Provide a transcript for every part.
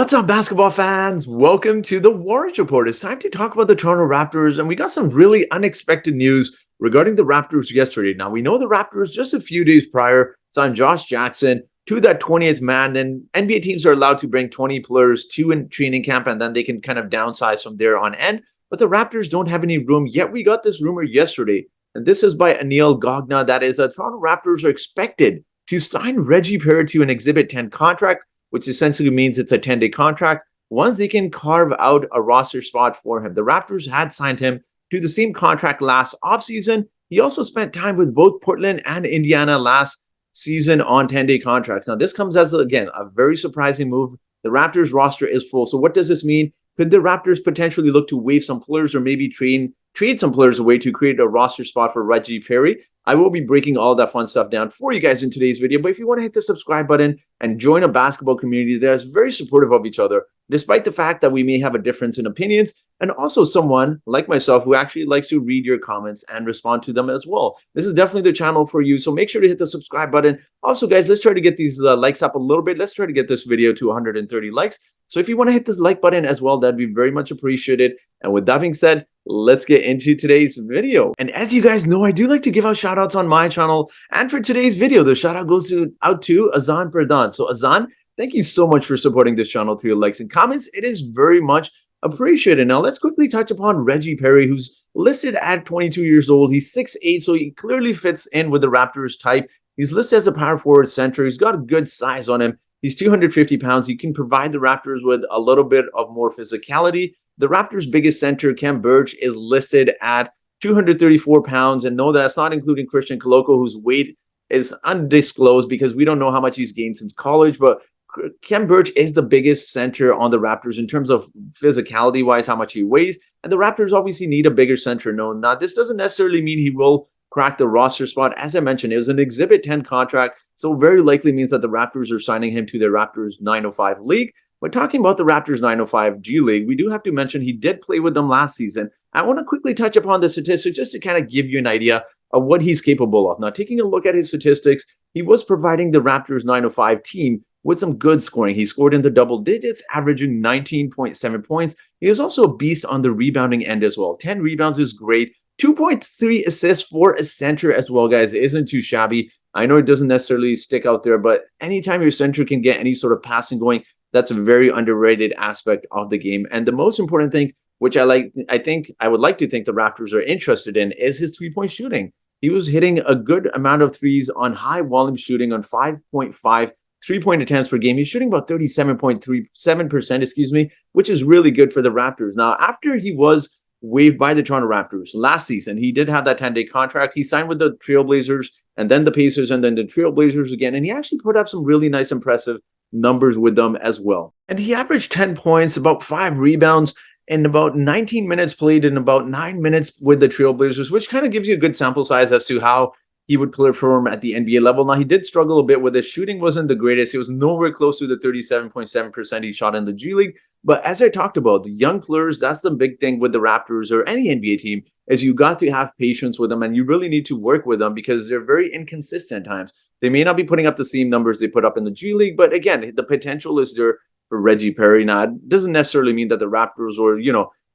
What's up, basketball fans? Welcome to the Warriors Report. It's time to talk about the Toronto Raptors, and we got some really unexpected news regarding the Raptors yesterday. Now, we know the Raptors just a few days prior signed Josh Jackson to that 20th man. Then NBA teams are allowed to bring 20 players to in training camp, and then they can kind of downsize from there on end. But the Raptors don't have any room yet. We got this rumor yesterday, and this is by Anil Gogna. That is, the Toronto Raptors are expected to sign Reggie Perry to an Exhibit 10 contract, which essentially means it's a 10-day contract, once they can carve out a roster spot for him. The Raptors had signed him to the same contract last offseason. He also spent time with both Portland and Indiana last season on 10-day contracts. Now, this comes as, again, a very surprising move. The Raptors roster is full. So what does this mean? Could the Raptors potentially look to waive some players or maybe trade some players away to create a roster spot for Reggie Perry? I will be breaking all that fun stuff down for you guys in today's video. But if you want to hit the subscribe button and join a basketball community that is very supportive of each other, despite the fact that we may have a difference in opinions, and also someone like myself who actually likes to read your comments and respond to them as well. This is definitely the channel for you. So make sure to hit the subscribe button. Also, guys, let's try to get these likes up a little bit. Let's try to get this video to 130 likes. So if you want to hit this like button as well, that'd be very much appreciated. And with that being said, let's get into today's video. And as you guys know, I do like to give out shout outs on my channel. And for today's video, the shout out goes out to Azan Pradhan. So Azan, thank you so much for supporting this channel through your likes and comments. It is very much appreciated. Now let's quickly touch upon Reggie Perry, who's listed at 22 years old. He's 6'8", so he clearly fits in with the Raptors type. He's listed as a power forward center. He's got a good size on him. He's 250 pounds. He can provide the Raptors with a little bit of more physicality. The Raptors' biggest center, Khem Birch, is listed at 234 pounds. And no, that's not including Christian Koloko, whose weight is undisclosed because we don't know how much he's gained since college. But Khem Birch is the biggest center on the Raptors in terms of physicality-wise, how much he weighs. And the Raptors obviously need a bigger center. No, now this doesn't necessarily mean he will crack the roster spot. As I mentioned, it was an Exhibit 10 contract, so very likely means that the Raptors are signing him to their Raptors 905 league. But talking about the Raptors 905 G League, we do have to mention he did play with them last season. I want to quickly touch upon the statistics just to kind of give you an idea of what he's capable of. Now, taking a look at his statistics, he was providing the Raptors 905 team with some good scoring. He scored in the double digits, averaging 19.7 points. He is also a beast on the rebounding end as well. 10 rebounds is great. 2.3 assists for a center as well, guys. It isn't too shabby. I know it doesn't necessarily stick out there, but anytime your center can get any sort of passing going, that's a very underrated aspect of the game. And the most important thing, which I would like to think the Raptors are interested in, is his three-point shooting. He was hitting a good amount of threes on high volume shooting on 5.5 3-point attempts per game. He's shooting about 37.37%, which is really good for the Raptors. Now, after he was waived by the Toronto Raptors last season, he did have that 10-day contract. He signed with the Trailblazers and then the Pacers and then the Trailblazers again. And he actually put up some really nice, impressive numbers with them as well. And he averaged 10 points, about 5 rebounds, in about 19 minutes played in about 9 minutes with the Trailblazers, which kind of gives you a good sample size as to how he would perform at the NBA level. Now, he did struggle a bit with his shooting. Wasn't the greatest. He was nowhere close to the 37.7% he shot in the G League. But as I talked about, the young players, that's the big thing with the Raptors or any NBA team, is you got to have patience with them and you really need to work with them because they're very inconsistent at times. They may not be putting up the same numbers they put up in the G League, but again, the potential is there for Reggie Perry. Now, it doesn't necessarily mean that the Raptors or,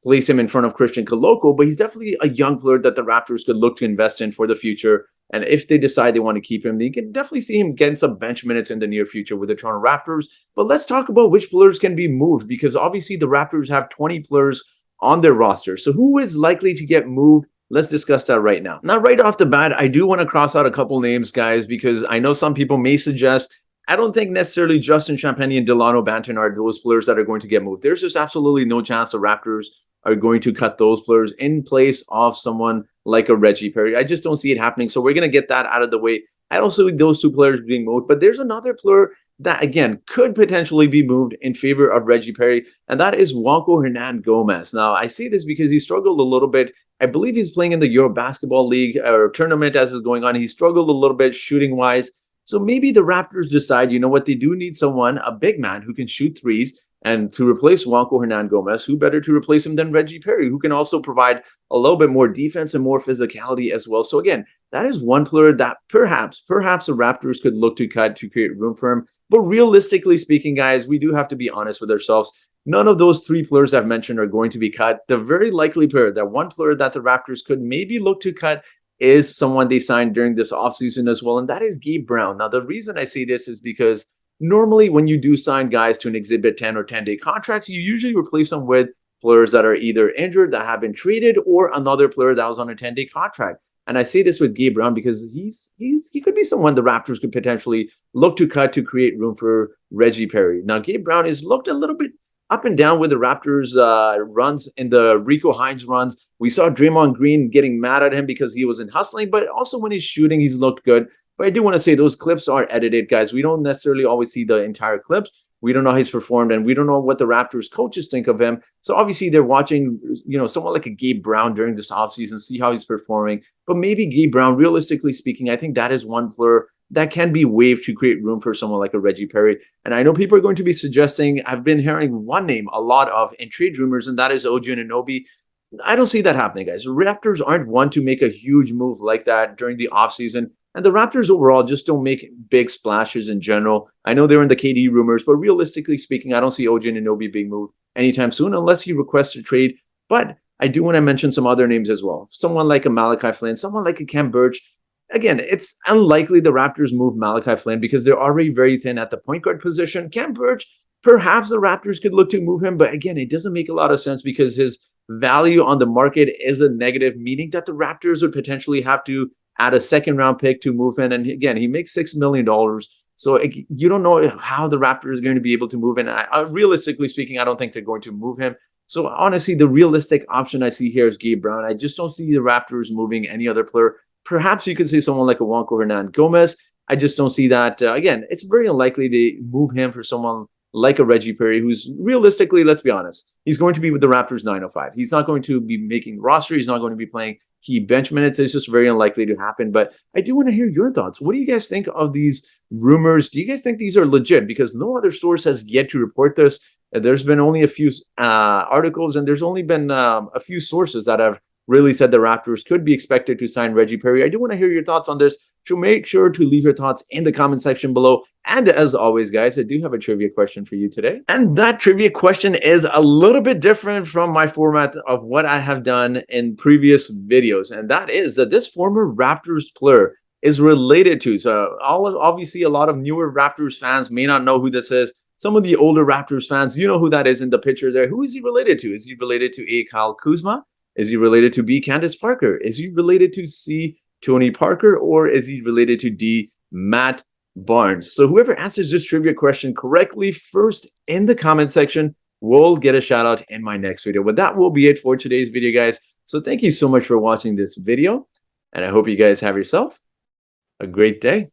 place him in front of Christian Koloko, but he's definitely a young player that the Raptors could look to invest in for the future. And if they decide they want to keep him, they can definitely see him getting some bench minutes in the near future with the Toronto Raptors. But let's talk about which players can be moved, because obviously the Raptors have 20 players on their roster. So who is likely to get moved? Let's discuss that right now. Now, right off the bat, I do want to cross out a couple names, guys, because I know some people may suggest, I don't think necessarily Justin Champagnie and Delano Banton are those players that are going to get moved. There's just absolutely no chance the Raptors are going to cut those players in place of someone like a Reggie Perry. I just don't see it happening. So we're going to get that out of the way. I don't see those two players being moved, but there's another player that, again, could potentially be moved in favor of Reggie Perry, and that is Juancho Hernangomez. Now, I see this because he struggled a little bit. I believe he's playing in the Euro Basketball League or tournament as is going on. He struggled a little bit shooting-wise. So maybe the Raptors decide, you know what, they do need someone, a big man who can shoot threes. And to replace Juancho Hernangomez, who better to replace him than Reggie Perry, who can also provide a little bit more defense and more physicality as well. So again, that is one player that perhaps the Raptors could look to cut to create room for him. But realistically speaking, guys, we do have to be honest with ourselves. None of those three players I've mentioned are going to be cut. The very likely player, that one player that the Raptors could maybe look to cut, is someone they signed during this offseason as well, and that is Gabe Brown. Now, the reason I say this is because normally when you do sign guys to an Exhibit 10 or 10-day contracts, you usually replace them with players that are either injured, that have been traded, or another player that was on a 10-day contract. And I say this with Gabe Brown because he could be someone the Raptors could potentially look to cut to create room for Reggie Perry. Now, Gabe Brown has looked a little bit up and down with the Raptors runs in the Rico Hines runs. We saw Draymond Green getting mad at him because he wasn't hustling, but also when he's shooting, he's looked good. But I do want to say those clips are edited, guys. We don't necessarily always see the entire clips. We don't know how he's performed, and we don't know what the Raptors coaches think of him. So obviously they're watching, someone like a Gabe Brown during this offseason, see how he's performing. But maybe Gabe Brown, realistically speaking, I think that is one player that can be waived to create room for someone like a Reggie Perry. And I know people are going to be suggesting, I've been hearing one name a lot of in trade rumors, and that is OG Anunoby. I don't see that happening, guys. The Raptors aren't one to make a huge move like that during the offseason. And the Raptors overall just don't make big splashes in general. I know they're in the KD rumors, but realistically speaking, I don't see OG Anunoby being moved anytime soon unless he requests a trade. But I do want to mention some other names as well. Someone like a Malachi Flynn, someone like a Khem Birch. Again, it's unlikely the Raptors move Malachi Flynn because they're already very thin at the point guard position. Khem Birch, perhaps the Raptors could look to move him, but again, it doesn't make a lot of sense because his value on the market is a negative, meaning that the Raptors would potentially have to add a second-round pick to move in. And again, he makes $6 million. So you don't know how the Raptors are going to be able to move in. Realistically speaking, I don't think they're going to move him. So honestly, the realistic option I see here is Gabe Brown. I just don't see the Raptors moving any other player. Perhaps you could say someone like a Juancho Hernan-Gomez. I just don't see that. Again, it's very unlikely they move him for someone like a Reggie Perry, who's realistically, let's be honest, he's going to be with the Raptors 905. He's not going to be making the roster. He's not going to be playing key bench minutes. It's just very unlikely to happen. But I do want to hear your thoughts. What do you guys think of these rumors? Do you guys think these are legit? Because no other source has yet to report this. There's been only a few articles, and there's only been a few sources that have really said the Raptors could be expected to sign Reggie Perry. I do want to hear your thoughts on this. So make sure to leave your thoughts in the comment section below. And as always, guys, I do have a trivia question for you today. And that trivia question is a little bit different from my format of what I have done in previous videos. And that is that this former Raptors player is related to. So obviously, a lot of newer Raptors fans may not know who this is. Some of the older Raptors fans, you know who that is in the picture there. Who is he related to? Is he related to A. Kyle Kuzma? Is he related to B. Candace Parker? Is he related to C. Tony Parker? Or is he related to D. Matt Barnes? So whoever answers this trivia question correctly first in the comment section will get a shout out in my next video. But that will be it for today's video, guys. So thank you so much for watching this video. And I hope you guys have yourselves a great day.